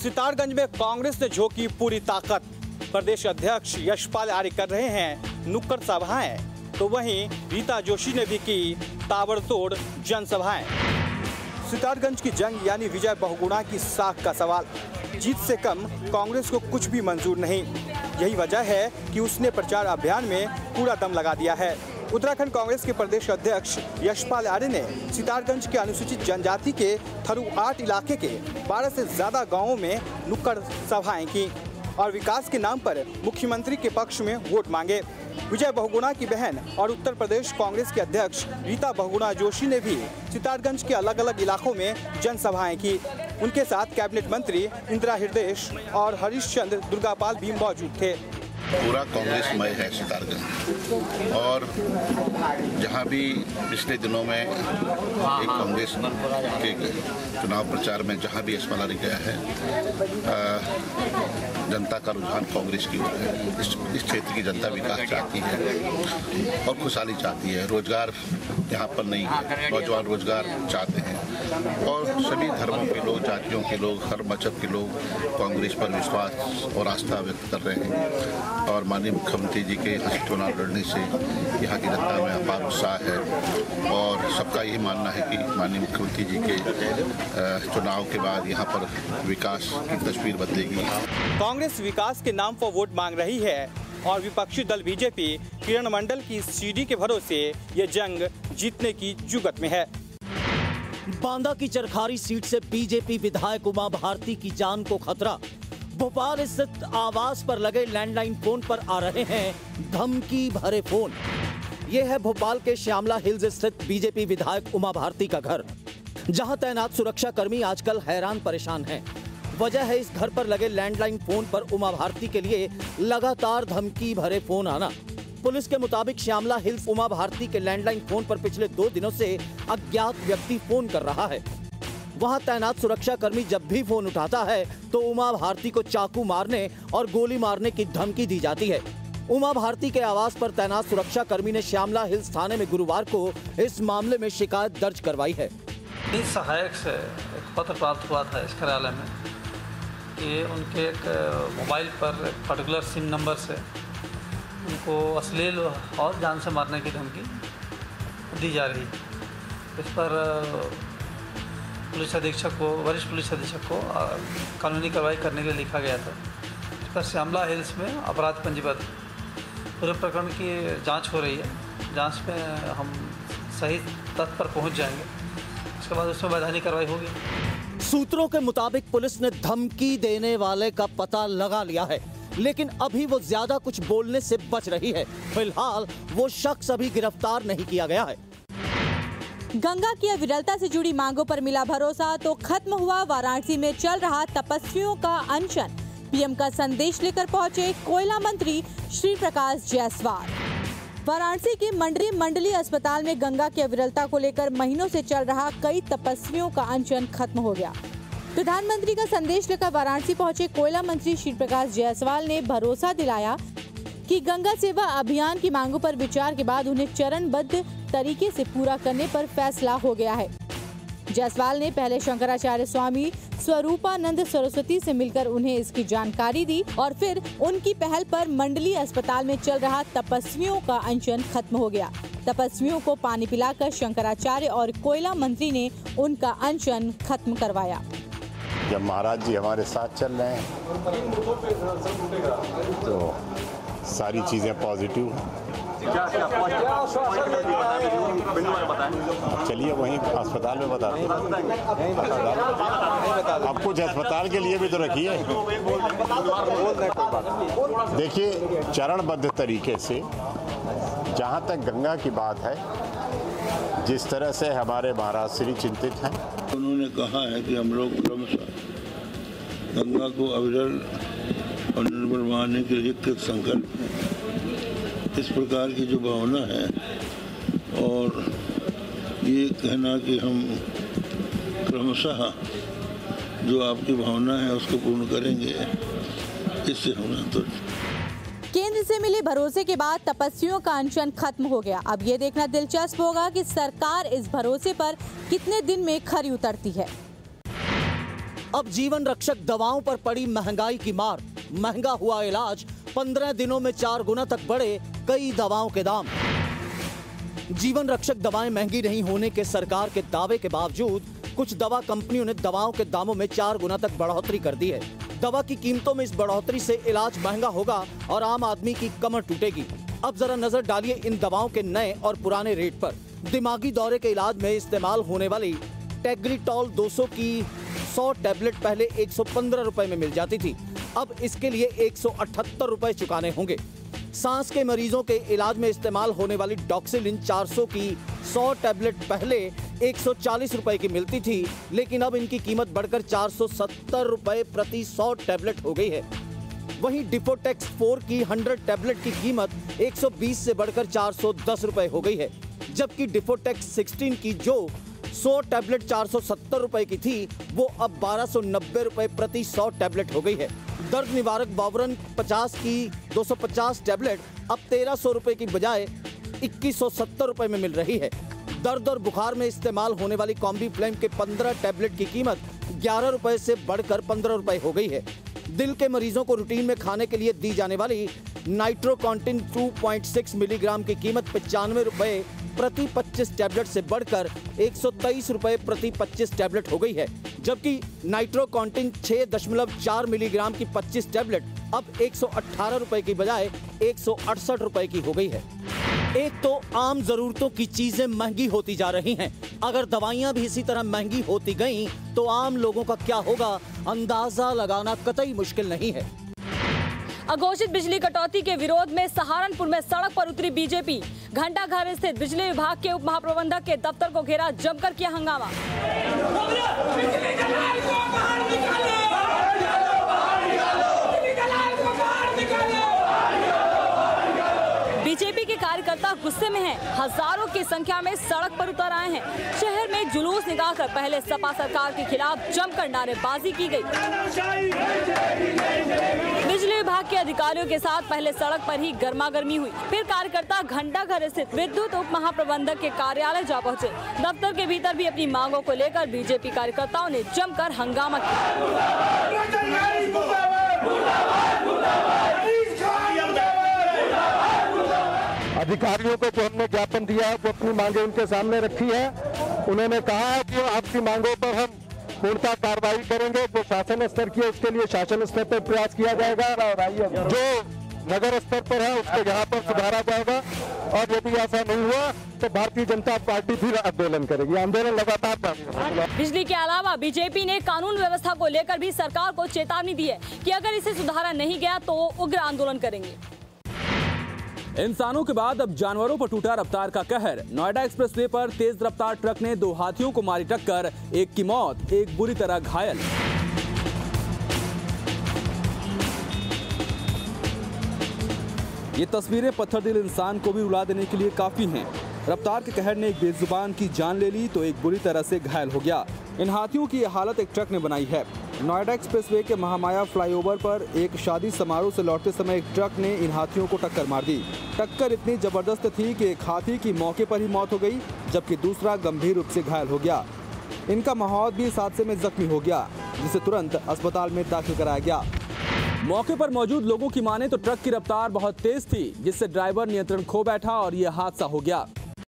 सितारगंज में कांग्रेस ने झोंकी पूरी ताकत। प्रदेश अध्यक्ष यशपाल आर्य कर रहे हैं नुक्कड़ सभाएं, तो वहीं रीता जोशी ने भी की ताबड़तोड़ जनसभाएं। सितारगंज की जंग यानी विजय बहुगुणा की साख का सवाल। जीत से कम कांग्रेस को कुछ भी मंजूर नहीं। यही वजह है कि उसने प्रचार अभियान में पूरा दम लगा दिया है। उत्तराखंड कांग्रेस के प्रदेश अध्यक्ष यशपाल आर्य ने सितारगंज के अनुसूचित जनजाति के थरू 8 इलाके के 12 से ज्यादा गांवों में नुक्कड़ सभाएं की और विकास के नाम पर मुख्यमंत्री के पक्ष में वोट मांगे। विजय बहुगुणा की बहन और उत्तर प्रदेश कांग्रेस के अध्यक्ष रीता बहुगुणा जोशी ने भी सितारगंज के अलग अलग इलाकों में जनसभाएं की। उनके साथ कैबिनेट मंत्री इंदिरा हृदयेश और हरीश चंद्र दुर्गापाल भी मौजूद थे। पूरा कांग्रेसमय है सितारगंज, और जहां भी पिछले दिनों में एक कांग्रेस के चुनाव प्रचार में जहां भी यशपाल आर्य गया है, जनता का रुझान कांग्रेस की ओर है। इस क्षेत्र की जनता विकास चाहती है और खुशहाली चाहती है। रोजगार यहाँ पर नहीं है, नौजवान रोजगार चाहते हैं और सभी धर्मों के लोग, जातियों के लोग, हर मजहब के लोग कांग्रेस पर विश्वास और आस्था व्यक्त कर रहे हैं। और माननीय मुख्यमंत्री जी के चुनाव लड़ने से यहाँ की जनता में अपार उत्साह है और सबका यही मानना है कि माननीय मुख्यमंत्री जी के चुनाव के बाद यहाँ पर विकास की तस्वीर बदलेगी। कांग्रेस विकास के नाम पर वोट मांग रही है और विपक्षी दल बीजेपी किरण मंडल की सीडी के भरोसे ये जंग जीतने की जुगत में है। बांदा की चरखारी सीट से बीजेपी विधायक उमा भारती की जान को खतरा। भोपाल स्थित आवास पर लगे लैंडलाइन फोन पर आ रहे हैं धमकी भरे फोन। यह है भोपाल के श्यामला हिल्स स्थित बीजेपी विधायक उमा भारती का घर, जहां तैनात सुरक्षा कर्मी आजकल हैरान परेशान हैं। वजह है इस घर पर लगे लैंडलाइन फोन पर उमा भारती के लिए लगातार धमकी भरे फोन आना। पुलिस के मुताबिक श्यामला हिल्स उमा भारती के लैंडलाइन फोन पर पिछले 2 दिनों से अज्ञात व्यक्ति फोन कर रहा है। वहां तैनात सुरक्षा कर्मी जब भी फोन उठाता है तो उमा भारती को चाकू मारने और गोली मारने की धमकी दी जाती है। उमा भारती के आवास पर तैनात सुरक्षा कर्मी ने श्यामला हिल्स थाने में गुरुवार को इस मामले में शिकायत दर्ज करवाई है। सहायक से एक पत्र प्राप्त हुआ था इस कार्यालय में कि उनके एक मोबाइल पर एक पर्टिकुलर सिम नंबर से उनको अश्लील और जान से मारने की धमकी दी जा रही। इस पर पुलिस अधीक्षक को, वरिष्ठ पुलिस अधीक्षक को कानूनी कार्रवाई करने के लिए लिखा गया था। इस पर श्यामला हिल्स में अपराध पंजीबद्ध। पूरे प्रकरण की जांच हो रही है। जांच में हम सही तथ्य पर पहुंच जाएंगे, उसके बाद उसमें वैधानिक कार्रवाई होगी। सूत्रों के मुताबिक पुलिस ने धमकी देने वाले का पता लगा लिया है, लेकिन अभी वो ज्यादा कुछ बोलने से बच रही है। फिलहाल वो शख्स अभी गिरफ्तार नहीं किया गया है। गंगा की अविरलता से जुड़ी मांगों पर मिला भरोसा तो खत्म हुआ वाराणसी में चल रहा तपस्वियों का अनशन। पीएम का संदेश लेकर पहुंचे कोयला मंत्री श्री प्रकाश जायसवाल। वाराणसी के मंडली अस्पताल में गंगा की अविरलता को लेकर महीनों से चल रहा कई तपस्वियों का अनशन खत्म हो गया। प्रधानमंत्री का संदेश लेकर वाराणसी पहुंचे कोयला मंत्री श्री प्रकाश जायसवाल ने भरोसा दिलाया कि गंगा सेवा अभियान की मांगों पर विचार के बाद उन्हें चरणबद्ध तरीके से पूरा करने पर फैसला हो गया है। जायसवाल ने पहले शंकराचार्य स्वामी स्वरूपानंद सरस्वती से मिलकर उन्हें इसकी जानकारी दी और फिर उनकी पहल पर मंडली अस्पताल में चल रहा तपस्वियों का अनशन खत्म हो गया। तपस्वियों को पानी पिलाकर शंकराचार्य और कोयला मंत्री ने उनका अनशन खत्म करवाया। जब महाराज जी हमारे साथ चल रहे हैं तो सारी चीज़ें पॉजिटिव हैं। चलिए वहीं अस्पताल में बताते हैं। अब कुछ अस्पताल के लिए भी तो रखिए। देखिए, चरणबद्ध तरीके से जहाँ तक गंगा की बात है, जिस तरह से हमारे महाराज श्री चिंतित हैं, उन्होंने कहा है कि हम लोग क्रमशः गंगा को अविरल और निर्मल बनाने के लिए कृत संकल्प हैं। इस प्रकार की जो भावना है और ये कहना कि हम क्रमशः जो आपकी भावना है उसको पूर्ण करेंगे, इससे होना तो। केंद्र से मिले भरोसे के बाद तपस्वियों का अनशन खत्म हो गया। अब ये देखना दिलचस्प होगा कि सरकार इस भरोसे पर कितने दिन में खरी उतरती है। अब जीवन रक्षक दवाओं पर पड़ी महंगाई की मार, महंगा हुआ इलाज, 15 दिनों में 4 गुना तक बढ़े कई दवाओं के दाम। जीवन रक्षक दवाएं महंगी नहीं होने के सरकार के दावे के बावजूद कुछ दवा कंपनियों ने दवाओं के दामों में 4 गुना तक बढ़ोतरी कर दी है। दवा की कीमतों में इस बढ़ोतरी से इलाज महंगा होगा और आम आदमी की कमर टूटेगी। अब जरा नजर डालिए इन दवाओं के नए और पुराने रेट पर। दिमागी दौरे के इलाज में इस्तेमाल होने वाली टेग्लिटॉल 200 की 100 टैबलेट पहले 115 रुपए में मिल जाती थी, अब इसके लिए 178 रुपए चुकाने होंगे। सांस के मरीजों के इलाज में इस्तेमाल होने वाली डॉक्सिलिन 400 की 100 टैबलेट पहले 140 रुपए की मिलती थी, लेकिन अब इनकी कीमत बढ़कर 470 रुपए प्रति 100 टैबलेट हो गई है। वहीं डिफोटेक्स 4 की 100 टैबलेट की कीमत 120 से बढ़कर 410 रुपए हो गई है, जबकि डिफोटेक्स 16 की जो 100 टैबलेट 470 रुपए की थी, वो अब 1290 रुपए प्रति 100 टैबलेट हो गई है। दर्द निवारक वावरन 50 की 250 टैबलेट अब 1300 रुपए की बजाय 2170 रुपए में मिल रही है। दर्द और बुखार में इस्तेमाल होने वाली कॉम्बी फ्लेम के 15 टैबलेट की कीमत 11 रुपए से बढ़कर 15 रुपए हो गई है। दिल के मरीजों को रूटीन में खाने के लिए दी जाने वाली नाइट्रोकॉन्टिन 2.6 मिलीग्राम की कीमत 95 रुपए प्रति 25 टैबलेट से बढ़कर 123 रुपए प्रति 25 टैबलेट हो गई है, जबकि नाइट्रोकॉन्टिन 6.4 मिलीग्राम की 25 टैबलेट अब 118 रुपए की बजाय 168 रुपए की हो गई है। एक तो आम जरूरतों की चीजें महंगी होती जा रही हैं, अगर दवाइयां भी इसी तरह महंगी होती गईं, तो आम लोगों का क्या होगा, अंदाजा लगाना कतई मुश्किल नहीं है। अघोषित बिजली कटौती के विरोध में सहारनपुर में सड़क पर उतरी बीजेपी। घंटाघर स्थित बिजली विभाग के उप महाप्रबंधक के दफ्तर को घेरा, जमकर किया हंगामा। बीजेपी के कार्यकर्ता गुस्से में हैं, हजारों की संख्या में सड़क पर उतर आए हैं। शहर में जुलूस निकालकर पहले सपा सरकार के खिलाफ जमकर नारेबाजी की गई। बिजली विभाग के अधिकारियों के साथ पहले सड़क पर ही गर्मागर्मी हुई, फिर कार्यकर्ता घंटाघर स्थित विद्युत उप महाप्रबंधक के कार्यालय जा पहुंचे। दफ्तर के भीतर भी अपनी मांगों को लेकर बीजेपी कार्यकर्ताओं ने जमकर हंगामा किया। अधिकारियों को जो हमने ज्ञापन दिया है, जो अपनी मांगे उनके सामने रखी है, उन्होंने कहा है कि आपकी मांगों पर हम पूर्णतः कार्रवाई करेंगे। जो शासन स्तर की है उसके लिए शासन स्तर पर प्रयास किया जाएगा, जो नगर स्तर पर है उसको यहाँ पर सुधारा जाएगा, और यदि ऐसा नहीं हुआ तो भारतीय जनता पार्टी फिर आंदोलन करेगी। आंदोलन लगातार जारी। बिजली के अलावा बीजेपी ने कानून व्यवस्था को लेकर भी सरकार को चेतावनी दी है कि अगर इसे सुधारा नहीं गया तो उग्र आंदोलन करेंगे। इंसानों के बाद अब जानवरों पर टूटा रफ्तार का कहर। नोएडा एक्सप्रेसवे पर तेज रफ्तार ट्रक ने 2 हाथियों को मारी टक्कर, एक की मौत, एक बुरी तरह घायल। ये तस्वीरें पत्थर दिल इंसान को भी रुला देने के लिए काफी हैं। रफ्तार के कहर ने एक बेजुबान की जान ले ली तो एक बुरी तरह से घायल हो गया। इन हाथियों की हालत एक ट्रक ने बनाई है। नोएडा एक्सप्रेसवे के महामाया फ्लाईओवर पर एक शादी समारोह से लौटते समय एक ट्रक ने इन हाथियों को टक्कर मार दी। टक्कर इतनी जबरदस्त थी कि एक हाथी की मौके पर ही मौत हो गई, जबकि दूसरा गंभीर रूप से घायल हो गया। इनका मौत भी इस हादसे में जख्मी हो गया, जिसे तुरंत अस्पताल में दाखिल कराया गया। मौके पर मौजूद लोगों की माने तो ट्रक की रफ्तार बहुत तेज थी, जिससे ड्राइवर नियंत्रण खो बैठा और यह हादसा हो गया।